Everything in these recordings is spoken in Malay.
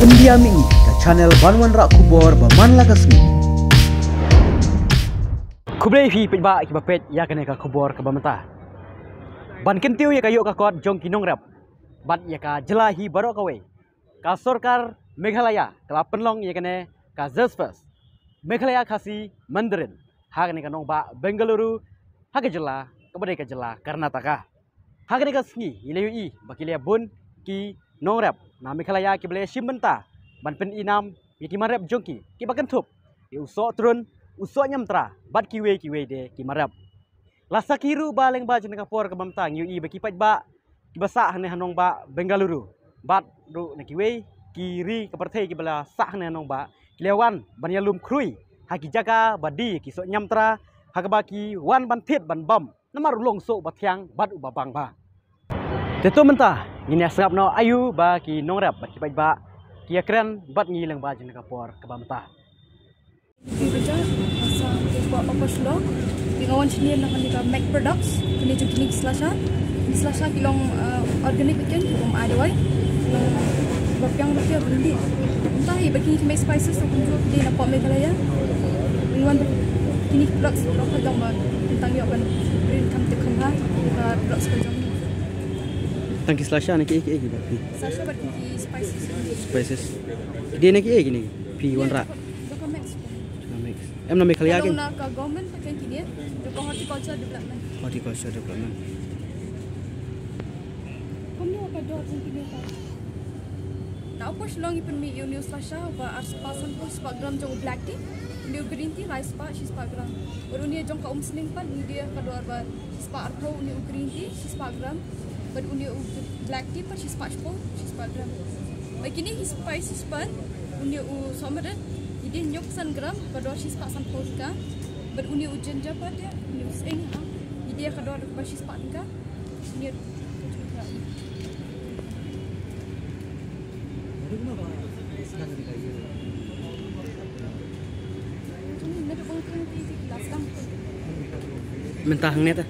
India Mingi ke channel Banwan Rak Kubor Baman Lakasni. Kublai hi pejba ki bapet ya kene ka kubor ke bamata. Ban kentiu ya kayo ka kot jong kinong rap. Bat ya ka jelahi baro kawe. Ka Sarkar Meghalaya kala penlong ya kene ka Zesfas. Meghalaya kasi Mandarin. Ha kene ka nong ba Bengaluru ha ka jela kabade ka jela Karnataka. Ha kene ka sngi ilayu I bakilia bun ki nong rap na Meghalaya ki bele shimbenta ban pen inam ki marap jongki ki bakan thup ki usok turun usok nyamtra bat kiwe de ki marap lasa kiru baleng ba jeng kapor ke bamtang yu I baki pat ba ki basa hane hanong ba Bengaluru bat ru ne kiwe kiri ke perthai ki bala sa hane hanong ba kilewan ban yalum krui haki jaga badi ki sok nyamtra hakabaki wan ban thit ban bom namar long sok batyang bat ubabang ba tetu mentah ini asap no ayu ba ki nongrap ba ki ba ki akran bat ngilang ba jeng kapor ke bamta Kerja masa buat apa slow pengawan sini nak nikah make products kini juga nik selasa kilong organic weekend om ada wai bapiang beli entah I bagi make spices aku jual di nak Meghalaya pengawan kini products berapa jam tentang yo kan green come to come ha products kerja tangki selasa nak ki ba pi selasa bagi spices dia nak ki ni pi wan rak em na Meghalaya kan nak government pakai kini joko horticulture development kamu apa dot kini kan na apa selong ipun mi new slasha ba pasan pun sepagram jong black tea new green tea rice pa she's pagram baru ni jong ka umsling pan ni dia kador ba spa artho ni green tea she's pagram baru ni black tea pa she's pagram begini his spices pan ni somaran dia nyoksan gram kador she's pa san polka baru ni ujen japa dia ni sing ha dia kador ba she's pa ka ni mentah net ah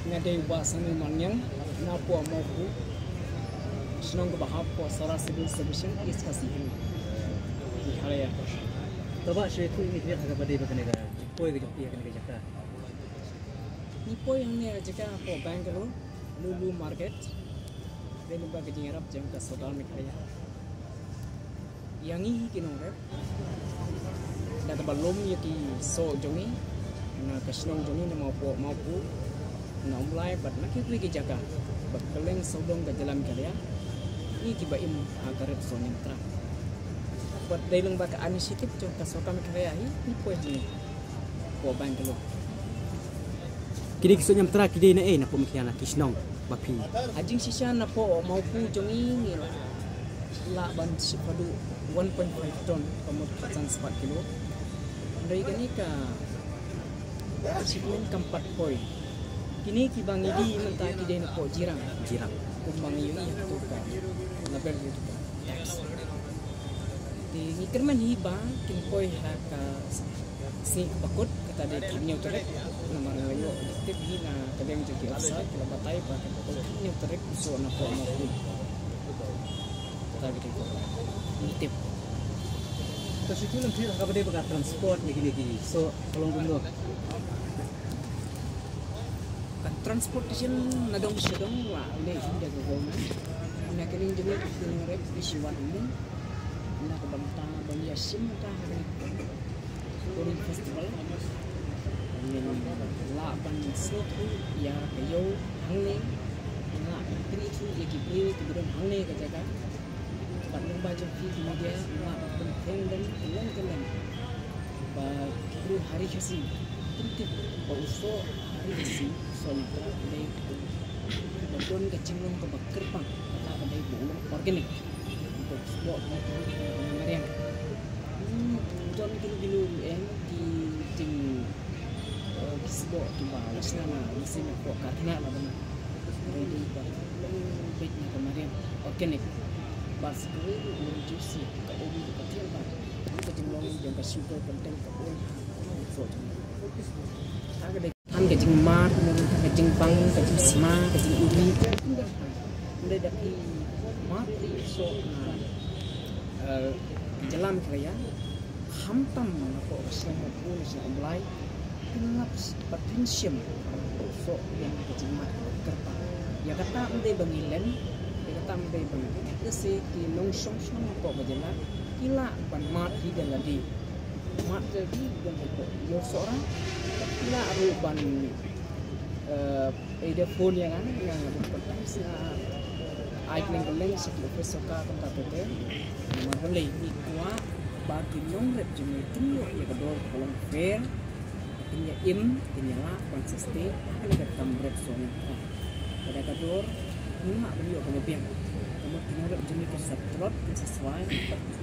ngadai wasani manyang napo amoku senang bahap po sara civil submission is kasih di Meghalaya toba she tu ini dia hakabade ba kene ga poi ga jokti kene ga jaka ni po yang ni jaka po Bangalore Lulu Market denu ba gajing arab jang ka sodal Meghalaya yang ini kinong rep dan balom yaki so jongi na kasnong jongi na mau pu na umlai bat nakit wi jaga bakaleng sodong ka jalan Meghalaya ni kibaim agar sonim tra bat dailung ba ka initiative jo ka soka Meghalaya ni po ni po Bangalore kini kisok nyamtra kidi na na po mikiana kisnong bapi ajing sisa na po mau pu jongi ni la ban sipadu 1.5 ton pamot kacang 4 kilo dari kani ka sipun kampat poi kini kibang idi mentah kide na po jirang kumbang yun itu ka naber itu ka tax di ngikirman hiba kin poi ha ka si bakut kata de kinyo tere nomor ngayo tip hina kadang jadi asa kila batai pa kinyo tere so na po mo kata gitu tip terus itu nanti hakabade ba transport ni kini so tolong dulu transportation nadong sedong wa ini sudah government na kaling jeli ng rep isiwan ini na kabanta banya sim ta touring festival ini la ban sotu ya kayo hangne na kini itu ya kibri kemudian hangne ka jaga Padang baca di media la ben dan ulang ba kibri hari kasi penting pauso hari isi sonitra dari beton kecilung ke bakar pang kata dari bulu organik untuk sebuah meriang John gilu di ting sebuah tiba wasna mesin kok karena lah benar dari baiknya kemarin organik bas kue juicy ke ubi kecil bang kecilung jaga sugar content ke ubi agak deh kan kecing mat kecing pang kecing sma kecing ubi udah dari mat di so jalan kerja hamtam kok selama pun selama kenap potensium so yang kecing mat kertas ya kata udah bangilen ya kata udah bangilen itu sih di longsong kok berjalan kila ban mat di dalam di mat jadi bukan itu yo seorang kila ruban ada phone ya kan yang berpengaruh icon keleng sekitar pesoka tempat itu malah ini kuat bagi nongret jenis itu ya kedua kolom fair punya punya lah konsisten ada kata mereka soalnya pada kedua nggak beliau punya biang kamu nongret jenis kesetrot sesuai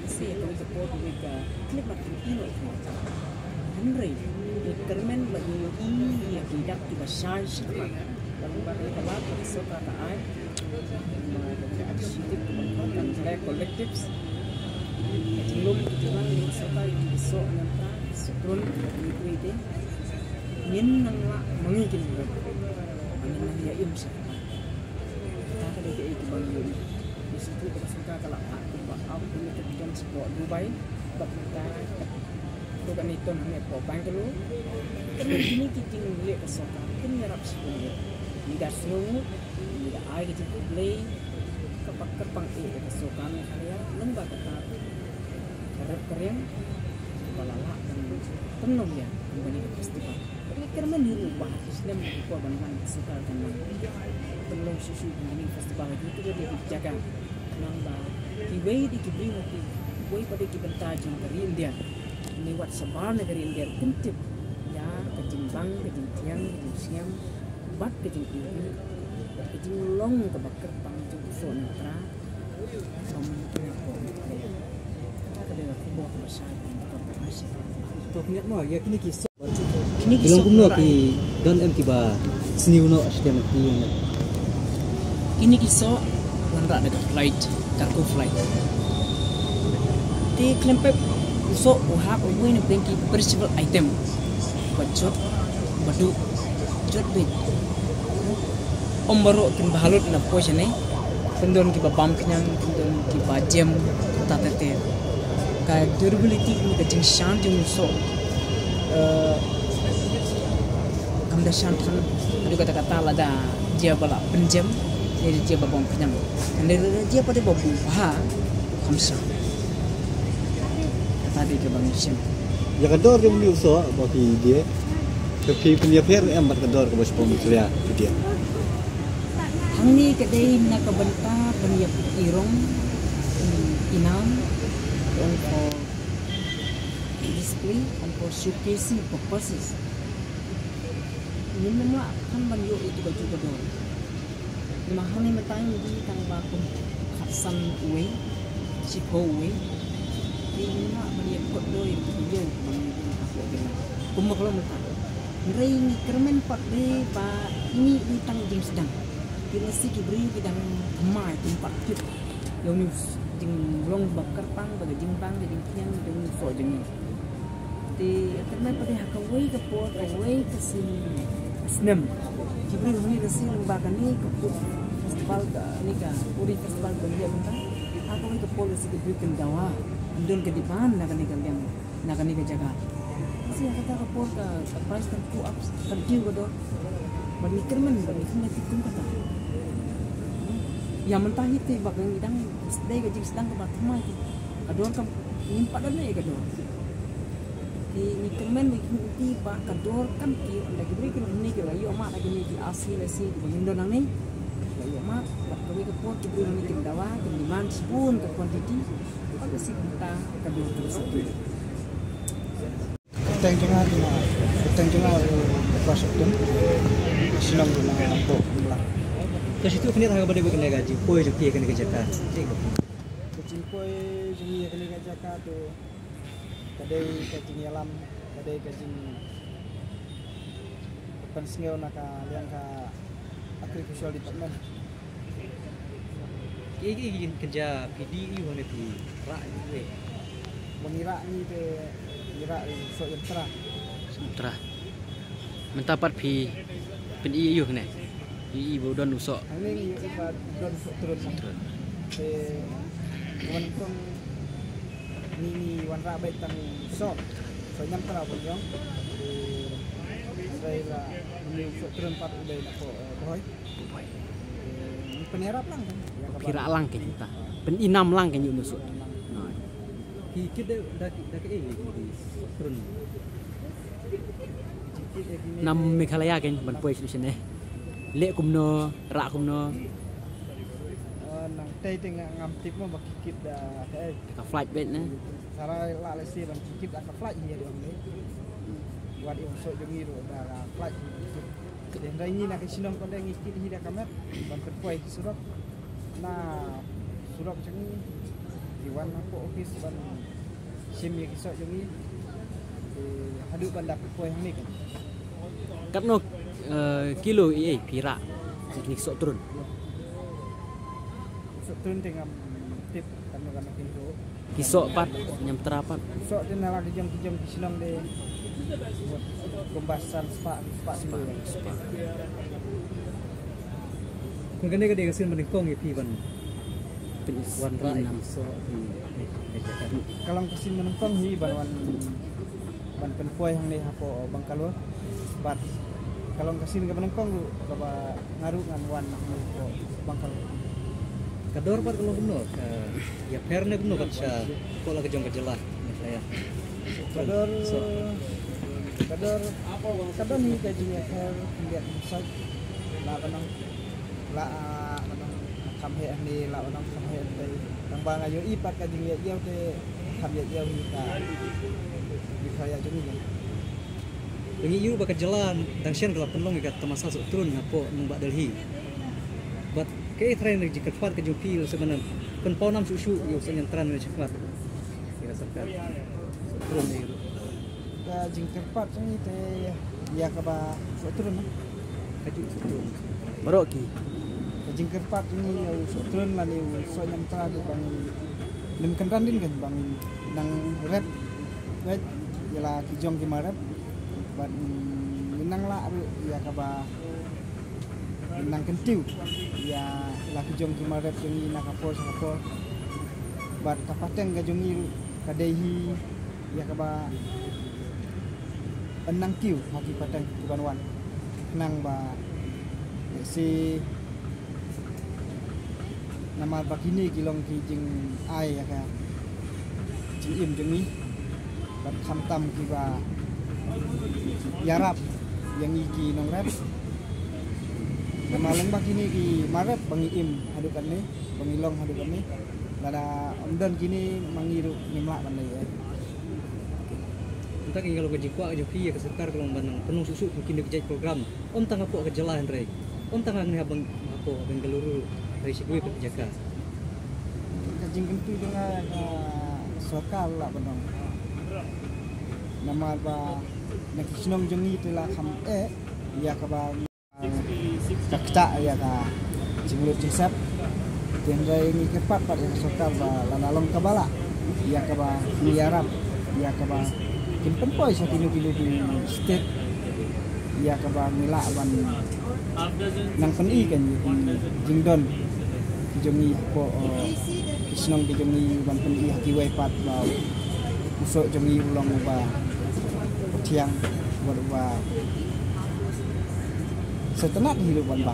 sih kalau itu pot mereka klip makin ini Henry Kermen bagi ini yang tidak tiba charge lalu bagi kelat suka taat sedikit kebanyakan saya kolektif belum kejualan yang suka yang besok nanti sekurang itu ide ingin nangla mengikir ingin dia imsak kita ada di itu bangun di situ kita suka kalau aku punya kebijakan sebuah Dubai buat kita bukan itu hanya popang dulu ini kita ngelihat kesokan kan nyerap sebenarnya tidak seluruh tidak air gitu play kepang kesokan karya lembah kata karep kering balala dan penuh ya kembali ke festival ini karena dirubah sistem korban suka kan penuh susu ini festival itu dia dijaga nambah di way di kibri mati way pada kibentajung dari India lewat sebar negeri India kentip ya kecimbang kecincian kecincian bat kecincian kecilong kebakar pangcung sonatra sampai Toknya mau ya kini kisah. Kini kisah. Belum kumno ki don em tiba seniu no astem ki. Kini kisah nanda ada flight, cargo flight. Di klempep so uhap ubuin bengki perishable item. Bacot, badu, jod bed. Ombaro kin bahalut na poche ne. Kendon ki babam kenyang, kendon ki bajem tatete. Ka durability ni kecing shanti so kamda shantan ada kata-kata lada dia bala penjam jadi dia babam kenyang dan dia pada babu ha kamsa tadi ke bang sim ya kedor dia beli usaha bagi dia tapi punya fair embat kedor ke bos pemulia dia hang ni kedai nak kebentar punya irong inam for display and for showcasing purposes. Ini memang kan banyak itu baju kedor. Mahal ni matang di tang bakum khasan uwe, sipo uwe. Ini memang banyak kedor yang dia banyak aku kena. Kumak lo matang. Ngerai ni kermen pat de pa ini tang jing sedang. Kira si kibri bidang mai tempat kip. Yang ni jing long bakar pang bagai jing pang jing tiang jing so jing di kerana pada hakawai ke pot awai ke sini senam jibril ni ke sini lembaga ni ke festival ni kan uri festival bandia mentah hakawai ke pot si jibril kendawa ndon ke dipan nak ni kalian nak ni ke jaga si kata ke pot ke price kan ku up terdiu ke dor bani kerman bani kena tikum kata yang mentah itu bagang idang sedai ke jing sedang ke batmai kador kam nimpak dan ni kador di kemen di pak kador kan ki lagi beri ke ni ke ayo mak lagi ni di asli lesi di bagindo nang ni ayo mak tak kau ke pot di beri ni ke dawa ke demand spoon ke quantity pada si kita kador terus petang jengah pasok tu senang dengan untuk pulang. Ke situ kena harga pada kena gaji. Poi je kena kerja kan. Kecil koi jadi kena kat Jakarta tu. Kadai kacing alam, kadai kacing pensengau nak yang ka agricultural department. Ini kerja PD mana pi rak ni. Mengira ni tu mengira sok yang terang. Sutra. Mentapat pi PDI kena. PDI bodon usok. Ini ibarat don sok turun. Wan pun ni wan rak baik tang sok. Sok nyam terang pun yang. Saya lah ni sok turun pat udah nak boy. Penerap lang kan. Kira lang ke kita. Peninam lang ke nyuk nusuk. Kita dah ke turun. Nam Meghalaya kan ban poi sini. Lek kumno, rak kumno. Nang tei tengah ngam tip mah bakikit dah Ka flight bed na. Sarai la lesi ban kikit aka flight hier dong ni. Buat yang sok jongi ro dah flight. Dan rai ni nak sinong kon deng ikit hi dah kamet ban perpoi surok. Nah, surok jengi diwan apa office ban sim ye kisok jongi. Hadu ban dak perpoi hang ni kan. Katno kilo pira. Teknik sok turun. Sok turun tengah tip kan pintu. Kisok pat nyam terapat. Sok dia nak kijam sinong de buat pembahasan spa dulu. Kung kena ke dia kasi menengkong pi ban wan rai so Kalau kesin menempang hi ban penpoi hang ni hapo Bangkalur. Bat kalau kesin ke menempang lu kaba ngaru ngan wan hapo Bangkalur. Kador pat kalau benar ya perne benar kat sya kola ke jong kejelah saya. Kador ni kajinya her lihat musik la kanang kamhe ni la kanang kamhe dai tang bang ayo ipat kajing lihat jauh te kam lihat jauh ni ka di kaya jeni kan. Bengi yu baka jalan dang sian kalau penlong ikat temasa sok turun ngapo nang bak Delhi. Bat ke train ni jika fat ke jupi sebenarnya pen pau nam susu yo senyan tran ni cepat. Kira sakar. Turun ni. Ka jing kerpat ni te ya ka ba sok turun. Kaju turun. Baroki. Ka jing kerpat ni sok turun la ni sok nyam tra di bang lim kan din kan bang nang rep wet yala kijong ki marep ban minang la ya ka ba minang kentiu ya la kijong ki marep jeng nak kapor sapor bat kapateng ga jongi kadehi ya ka ba enang kiu haki pateng bukan wan nang ba si nama bakini kilong ki jing ai ya ka jing im jongi ban kham tam ki ba yarap yang iki nong rep nama leng bakini ki marep bangi im hadukan ni bangilong hadukan ni lada omdan kini mangiru nimla ban ni Entah kalau ke jikwa ke joki ke sekar kalau banang penuh susu mungkin dia program om tang apa ke jalan rei om tang ni abang apa abang galuru dari sidui ke jaga kajing kentu dengan sokal lah benong nama ba nak sinong jongi telah kham ya ka ba cakta ya ka jinglut jisap tendai ni kepat pat ya sokal ba lanalong kabala ya ka ba niarap ya ka ba kimpen poi sa kilo di state ya ka ba mila ban nang peni kan jingdon jongi po sinong di jongi ban peni hati wai pat ba usok jongi ulong ba tiang buat ba setenak hidup ban ba